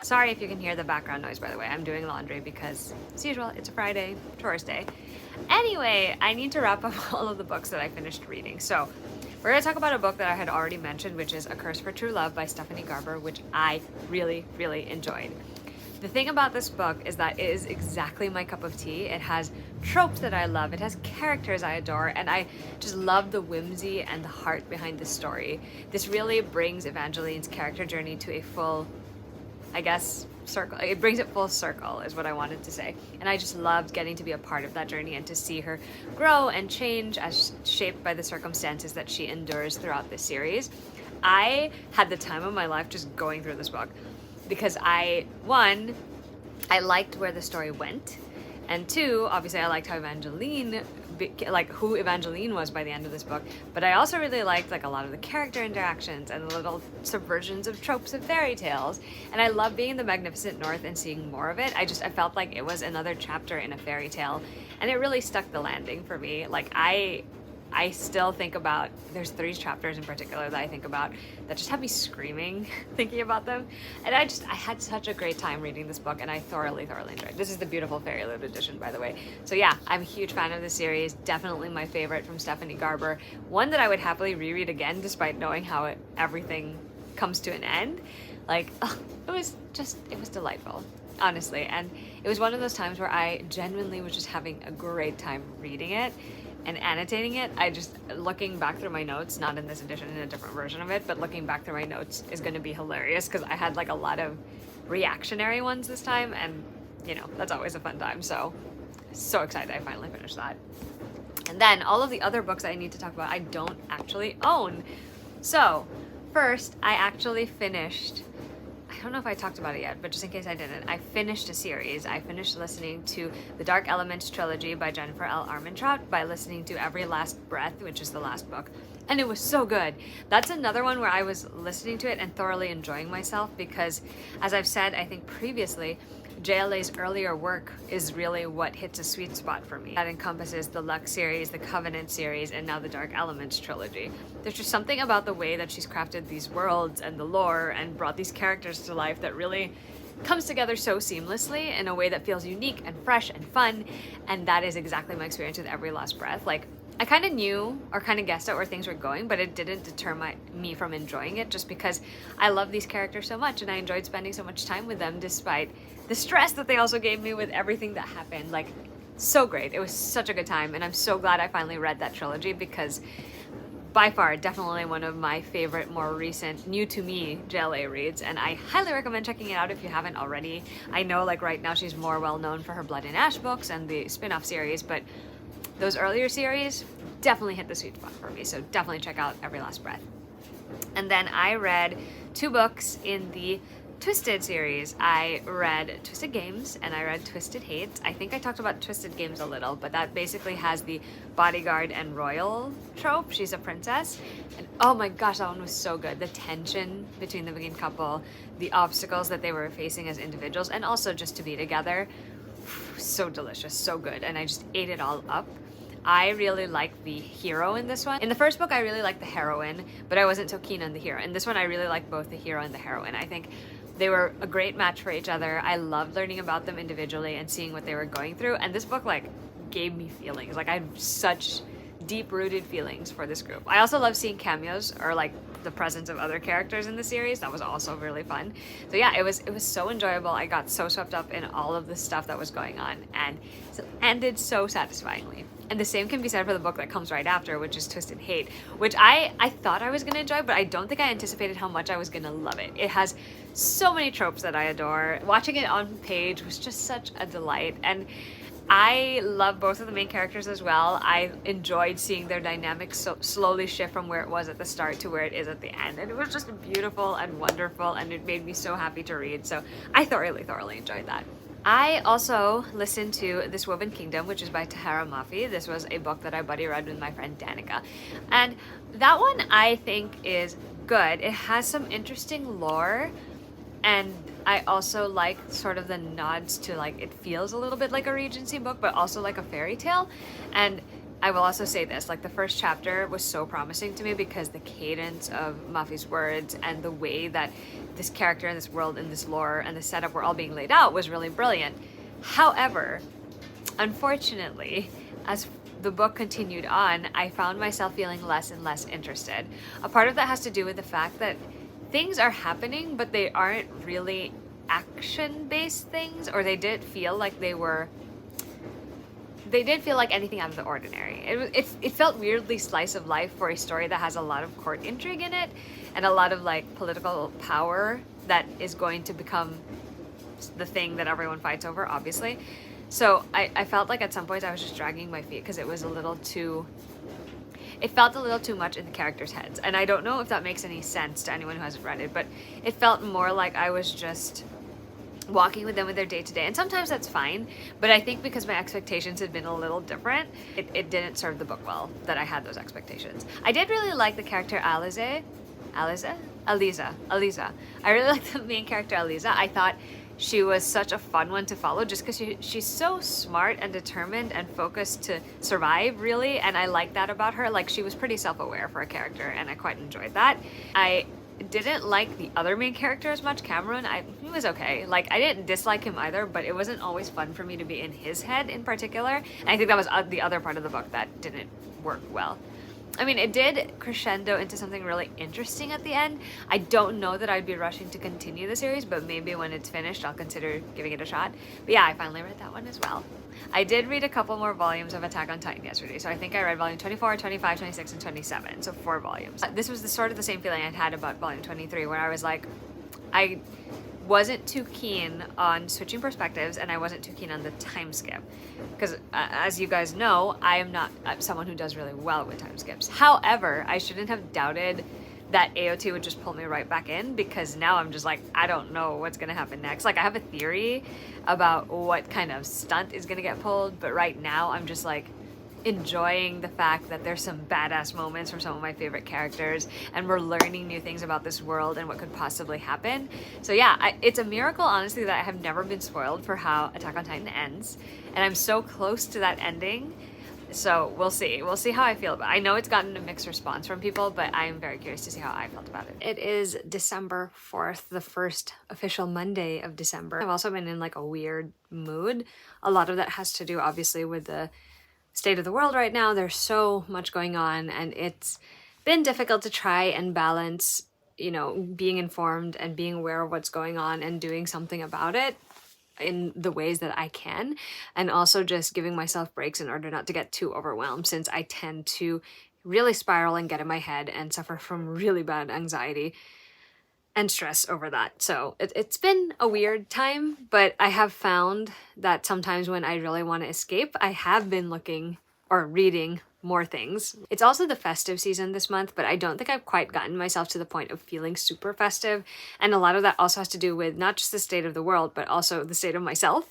C: Sorry if you can hear the background noise, by the way. I'm doing laundry because, as usual, it's a Friday, tourist day. Anyway, I need to wrap up all of the books that I finished reading. So, we're going to talk about a book that I had already mentioned, which is A Curse for True Love by Stephanie Garber, which I really, really enjoyed. The thing about this book is that it is exactly my cup of tea. It has tropes that I love, it has characters I adore, and I just love the whimsy and the heart behind this story. This really brings Evangeline's character journey to a full, I guess, circle. It brings it full circle is what I wanted to say. And I just loved getting to be a part of that journey and to see her grow and change as shaped by the circumstances that she endures throughout this series. I had the time of my life just going through this book. because one, I liked where the story went, and two, obviously I liked how who Evangeline was by the end of this book, but I also really liked like a lot of the character interactions and the little subversions of tropes of fairy tales, and I love being in the Magnificent North and seeing more of it. I felt like it was another chapter in a fairy tale, and it really stuck the landing for me. Like I still think about, there's 3 chapters in particular that I think about that just have me screaming thinking about them. And I had such a great time reading this book, and I thoroughly enjoyed it. This is the beautiful Fairyloot edition, by the way. So yeah, I'm a huge fan of the series. Definitely my favorite from Stephanie Garber. One that I would happily reread again, despite knowing how everything comes to an end. Like, it was delightful, honestly. And it was one of those times where I genuinely was just having a great time reading it and annotating it. Looking back through my notes, not in this edition, in a different version of it, but looking back through my notes is going to be hilarious because I had like a lot of reactionary ones this time, and you know, that's always a fun time. So excited I finally finished that. And then all of the other books I need to talk about I don't actually own. So first, I actually finished, I don't know if I talked about it yet, but just in case I didn't, I finished a series. I finished listening to the Dark Elements trilogy by Jennifer L. Armentrout by listening to Every Last Breath, which is the last book. And it was so good. That's another one where I was listening to it and thoroughly enjoying myself because, as I've said, I think previously, JLA's earlier work is really what hits a sweet spot for me. That encompasses the Lux series, the Covenant series, and now the Dark Elements trilogy. There's just something about the way that she's crafted these worlds and the lore and brought these characters to life that really comes together so seamlessly in a way that feels unique and fresh and fun, and that is exactly my experience with Every Last Breath. Like, I kind of knew or kind of guessed at where things were going, but it didn't deter me from enjoying it just because I love these characters so much and I enjoyed spending so much time with them despite the stress that they also gave me with everything that happened. Like, so great. It was such a good time, and I'm so glad I finally read that trilogy because by far, definitely one of my favorite, more recent, new to me JLA reads, and I highly recommend checking it out if you haven't already. I know like right now she's more well known for her Blood and Ash books and the spin-off series, but those earlier series definitely hit the sweet spot for me, so definitely check out Every Last Breath. And then I read 2 books in the Twisted series. I read Twisted Games and I read Twisted Hate. I think I talked about Twisted Games a little, but that basically has the bodyguard and royal trope. She's a princess. And oh my gosh, that one was so good. The tension between the main couple, the obstacles that they were facing as individuals, and also just to be together. So delicious, so good. And I just ate it all up. I really like the hero in this one. In the first book, I really liked the heroine, but I wasn't so keen on the hero. In this one, I really like both the hero and the heroine. I think they were a great match for each other. I loved learning about them individually and seeing what they were going through. And this book like gave me feelings. Like I had such deep-rooted feelings for this group. I also love seeing cameos or like the presence of other characters in the series. That was also really fun. So yeah, it was so enjoyable. I got so swept up in all of the stuff that was going on, and it ended so satisfyingly. And the same can be said for the book that comes right after, which is Twisted Hate, which I thought I was going to enjoy, but I don't think I anticipated how much I was going to love it. It has so many tropes that I adore. Watching it on page was just such a delight, and I love both of the main characters as well. I enjoyed seeing their dynamics so slowly shift from where it was at the start to where it is at the end, and it was just beautiful and wonderful, and it made me so happy to read. So I thoroughly enjoyed that. I also listened to This Woven Kingdom, which is by Tahara Mafi. This was a book that I buddy read with my friend Danica, and that one I think is good. It has some interesting lore, and I also like sort of the nods to like, it feels a little bit like a Regency book, but also like a fairy tale. And I will also say this, like the first chapter was so promising to me because the cadence of Mafi's words and the way that this character and this world and this lore and the setup were all being laid out was really brilliant. However, unfortunately, as the book continued on, I found myself feeling less and less interested. A part of that has to do with the fact that things are happening, but they aren't really action-based things, or they did feel like anything out of the ordinary. It felt weirdly slice of life for a story that has a lot of court intrigue in it and a lot of like political power that is going to become the thing that everyone fights over, obviously. So I felt like at some points I was just dragging my feet because it was a little too it felt a little too much in the characters' heads. And I don't know if that makes any sense to anyone who hasn't read it, but it felt more like I was just walking with them with their day-to-day, and sometimes that's fine, but I think because my expectations had been a little different, it didn't serve the book well that I had those expectations. I did really like the character Aliza. I really like the main character Aliza. I thought she was such a fun one to follow just because she's so smart and determined and focused to survive, really, and I like that about her. Like, she was pretty self-aware for a character, and I quite enjoyed that. I didn't like the other main character as much, Cameron. He was okay. Like, I didn't dislike him either, but it wasn't always fun for me to be in his head in particular. And I think that was the other part of the book that didn't work well. I mean, it did crescendo into something really interesting at the end. I don't know that I'd be rushing to continue the series, but maybe when it's finished, I'll consider giving it a shot. But yeah, I finally read that one as well. I did read a couple more volumes of Attack on Titan yesterday, so I think I read volume 24, 25, 26, and 27, so 4 volumes. This was sort of the same feeling I'd had about volume 23, where I was like, I wasn't too keen on switching perspectives, and I wasn't too keen on the time skip. Because as you guys know, I'm someone who does really well with time skips. However, I shouldn't have doubted that AOT would just pull me right back in, because now I'm just like, I don't know what's gonna happen next. Like, I have a theory about what kind of stunt is gonna get pulled, but right now I'm just like enjoying the fact that there's some badass moments from some of my favorite characters, and we're learning new things about this world and what could possibly happen. So yeah, it's a miracle, honestly, that I have never been spoiled for how Attack on Titan ends, and I'm so close to that ending. So we'll see. We'll see how I feel about it. I know it's gotten a mixed response from people, but I am very curious to see how I felt about it. It is December 4th, the first official Monday of December. I've also been in like a weird mood. A lot of that has to do, obviously, with the state of the world right now. There's so much going on, and it's been difficult to try and balance, you know, being informed and being aware of what's going on and doing something about it in the ways that I can, and also just giving myself breaks in order not to get too overwhelmed, since I tend to really spiral and get in my head and suffer from really bad anxiety and stress over that. So it's been a weird time, but I have found that sometimes when I really want to escape, I have been looking or reading more things. It's also the festive season this month, but I don't think I've quite gotten myself to the point of feeling super festive. And a lot of that also has to do with not just the state of the world, but also the state of myself.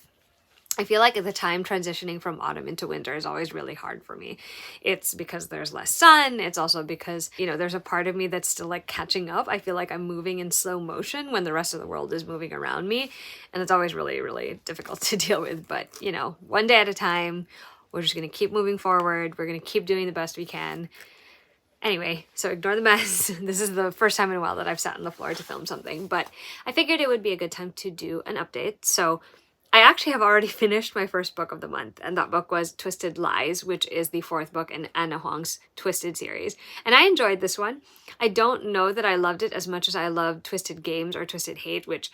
C: I feel like at the time transitioning from autumn into winter is always really hard for me. It's because there's less sun. It's also because, you know, there's a part of me that's still like catching up. I feel like I'm moving in slow motion when the rest of the world is moving around me. And it's always really, really difficult to deal with. But, you know, one day at a time, we're just going to keep moving forward. We're going to keep doing the best we can. Anyway, so ignore the mess. This is the first time in a while that I've sat on the floor to film something, but I figured it would be a good time to do an update. So I actually have already finished my first book of the month, and that book was Twisted Lies, which is the 4th book in Anna Huang's Twisted series. And I enjoyed this one. I don't know that I loved it as much as I loved Twisted Games or Twisted Hate, which,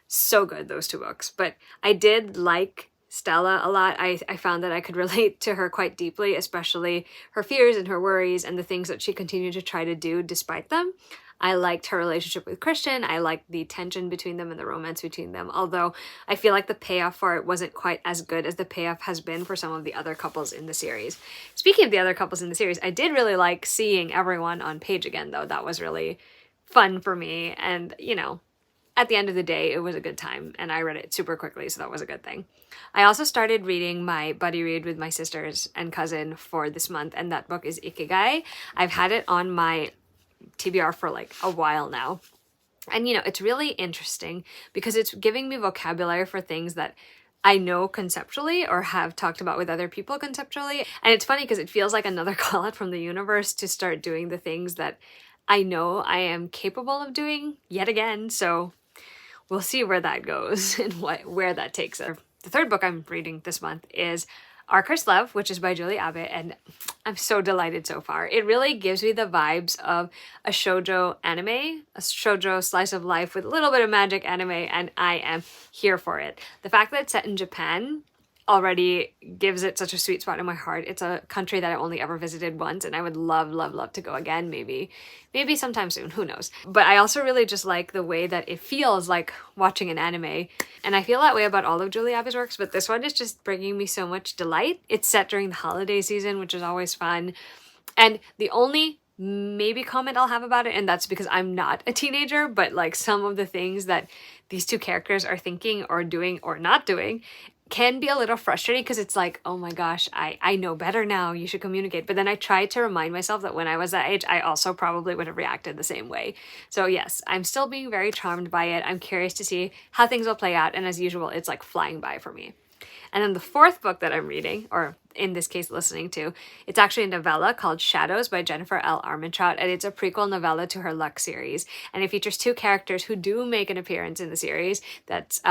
C: so good, those 2 books. But I did like Stella a lot. I found that I could relate to her quite deeply, especially her fears and her worries and the things that she continued to try to do despite them. I liked her relationship with Christian. I liked the tension between them and the romance between them, although I feel like the payoff for it wasn't quite as good as the payoff has been for some of the other couples in the series. Speaking of the other couples in the series, I did really like seeing everyone on page again, though. That was really fun for me, and, you know, at the end of the day, it was a good time, and I read it super quickly, so that was a good thing. I also started reading my buddy read with my sisters and cousin for this month, and that book is Ikigai. I've had it on my TBR for like a while now. And, you know, it's really interesting because it's giving me vocabulary for things that I know conceptually or have talked about with other people conceptually. And it's funny because it feels like another call out from the universe to start doing the things that I know I am capable of doing yet again. So we'll see where that goes and where that takes us. The 3rd book I'm reading this month is Our Cursed Love, which is by Julie Abbott, and I'm so delighted so far. It really gives me the vibes of a shoujo anime, a shoujo slice of life with a little bit of magic anime, and I am here for it. The fact that it's set in Japan already gives it such a sweet spot in my heart. It's a country that I only ever visited once, and I would love, love, love to go again, maybe sometime soon, who knows. But I also really just like the way that it feels like watching an anime, and I feel that way about all of Julie Abbey's works, but this one is just bringing me so much delight. It's set during the holiday season, which is always fun. And the only maybe comment I'll have about it, and that's because I'm not a teenager, but like some of the things that these two characters are thinking or doing or not doing can be a little frustrating, because it's like, oh my gosh, I know better now, you should communicate. But then I try to remind myself that when I was that age, I also probably would have reacted the same way. So yes, I'm still being very charmed by it. I'm curious to see how things will play out, and as usual, it's like flying by for me. And then the fourth book that I'm reading, or in this case listening to, it's actually a novella called Shadows by Jennifer L. Armentrout, and it's a prequel novella to her Luck series. And it features two characters who do make an appearance in the series. That's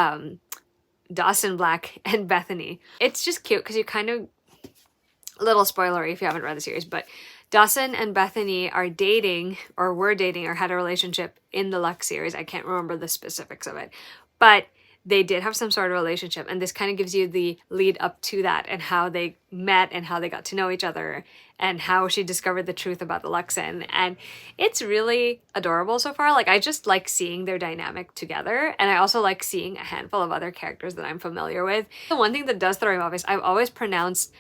C: Dawson Black and Bethany. It's just cute because you kind of, a little spoilery if you haven't read the series, but Dawson and Bethany are dating, or were dating, or had a relationship in the Luck series. I can't remember the specifics of it, but they did have some sort of relationship, and this kind of gives you the lead up to that, and how they met and how they got to know each other, and how she discovered the truth about the Luxon. And it's really adorable so far. Like, I just like seeing their dynamic together, and I also like seeing a handful of other characters that I'm familiar with. The one thing that does throw me off is I've always pronounced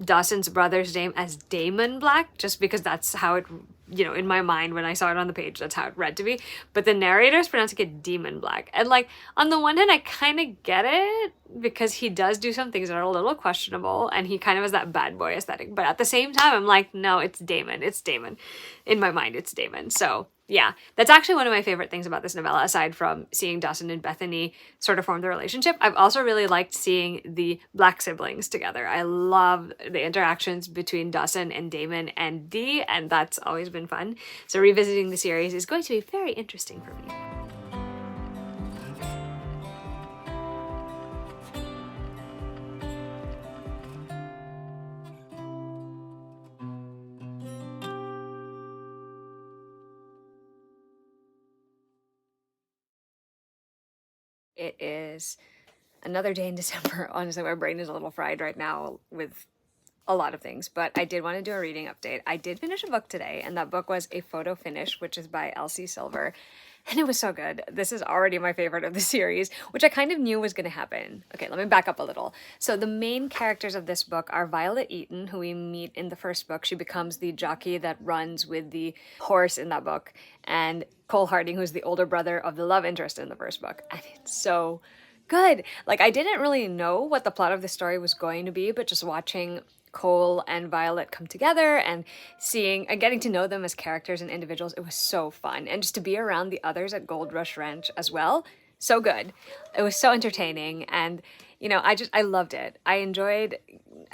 C: Dawson's brother's name as Damon Black, just because that's how it, you know, in my mind when I saw it on the page, that's how it read to me. But the narrator's pronouncing it Demon Black. And like, on the one hand, I kind of get it, because he does do some things that are a little questionable, and he kind of has that bad boy aesthetic. But at the same time, I'm like, no, it's Damon. It's Damon. In my mind, it's Damon. So yeah, that's actually one of my favorite things about this novella, aside from seeing Dawson and Bethany sort of form the relationship. I've also really liked seeing the Black siblings together. I love the interactions between Dawson and Damon and Dee, and that's always been fun. So revisiting the series is going to be very interesting for me. It is another day in December. Honestly, my brain is a little fried right now with a lot of things, but I did want to do a reading update. I did finish a book today, and that book was A Photo Finish, which is by Elsie Silver, and it was so good. This is already my favorite of the series, which I kind of knew was going to happen. Okay, let me back up a little. So the main characters of this book are Violet Eaton, who we meet in the first book. She becomes the jockey that runs with the horse in that book, and Cole Harding, who's the older brother of the love interest in the first book. And it's so good. Like, I didn't really know what the plot of the story was going to be, but just watching Cole and Violet come together and seeing and getting to know them as characters and individuals, it was so fun. And just to be around the others at Gold Rush Ranch as well, so good. It was so entertaining, and you know, I loved it. I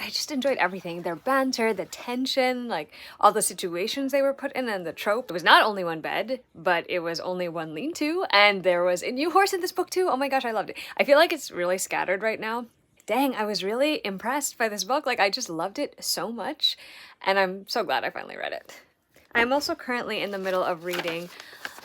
C: just enjoyed everything. Their banter, the tension, like all the situations they were put in, and the trope. It was not only one bed, but it was only one lean-to, and there was a new horse in this book too. Oh my gosh, I loved it. I feel like it's really scattered right now. Dang, I was really impressed by this book. Like, I just loved it so much, and I'm so glad I finally read it. I'm also currently in the middle of reading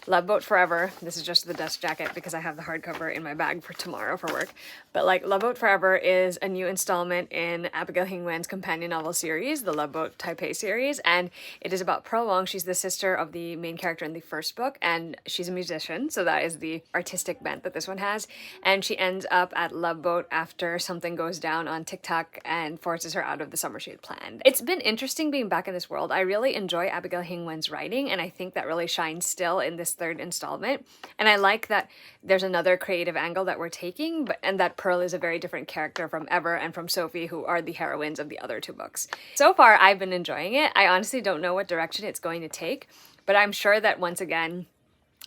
C: Love Boat Forever. This is just the dust jacket because I have the hardcover in my bag for tomorrow for work. But like, Love Boat Forever is a new installment in Abigail Hingwen's companion novel series, the Love Boat Taipei series, and it is about Pearl Wong. She's the sister of the main character in the first book, and she's a musician, so that is the artistic bent that this one has. And she ends up at Love Boat after something goes down on TikTok and forces her out of the summer she had planned. It's been interesting being back in this world. I really enjoy Abigail Hingwen's writing, and I think that really shines still in this third installment. And I like that there's another creative angle that we're taking, and that Pearl is a very different character from Ever and from Sophie, who are the heroines of the other two books. So far, I've been enjoying it. I honestly don't know what direction it's going to take, but I'm sure that once again,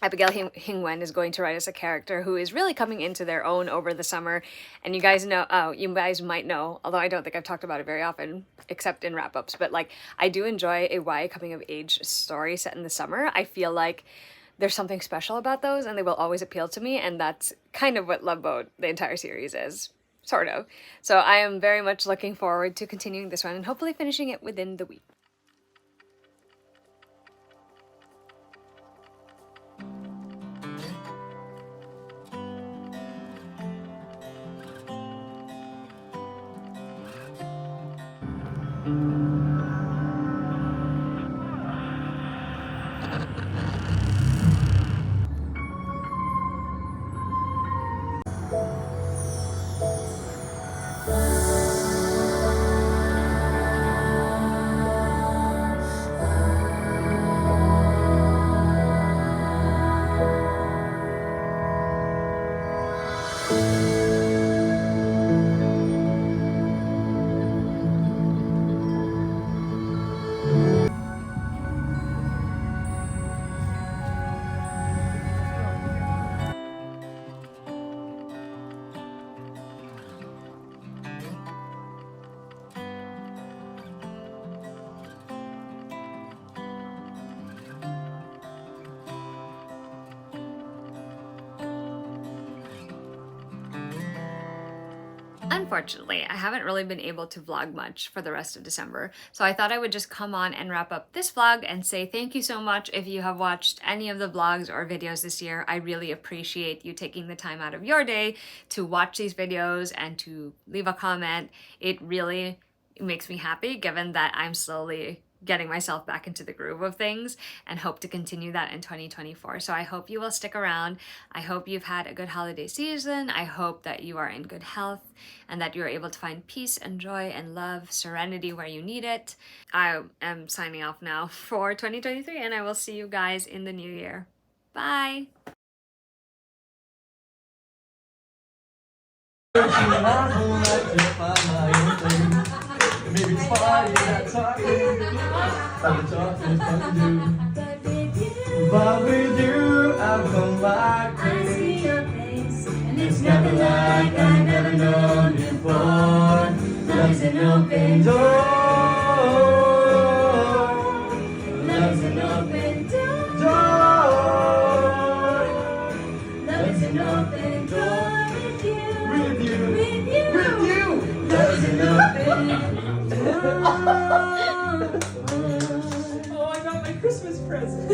C: Abigail Hingwen is going to write us a character who is really coming into their own over the summer. And you guys know, you guys might know, although I don't think I've talked about it very often, except in wrap-ups, but like, I do enjoy a YA coming of age story set in the summer. I feel like there's something special about those, and they will always appeal to me, and that's kind of what Love Boat, the entire series, is. Sort of. So I am very much looking forward to continuing this one and hopefully finishing it within the week. Unfortunately, I haven't really been able to vlog much for the rest of December, so I thought I would just come on and wrap up this vlog and say thank you so much if you have watched any of the vlogs or videos this year. I really appreciate you taking the time out of your day to watch these videos and to leave a comment. It really makes me happy given that I'm slowly getting myself back into the groove of things and hope to continue that in 2024. So I hope you will stick around. I hope you've had a good holiday season. I hope that you are in good health and that you're able to find peace and joy and love, serenity where you need it. I am signing off now for 2023 and I will see you guys in the new year. Bye!
E: Maybe it's fine, you're not talking. I'm talking about you. But with you, I'll come back. I see your face, and it's never like I've never known before. Love's an open door. Love's an open door. Love's an open door with you. With you. With you. With you. Love's an open door.
D: Oh, I got my Christmas present.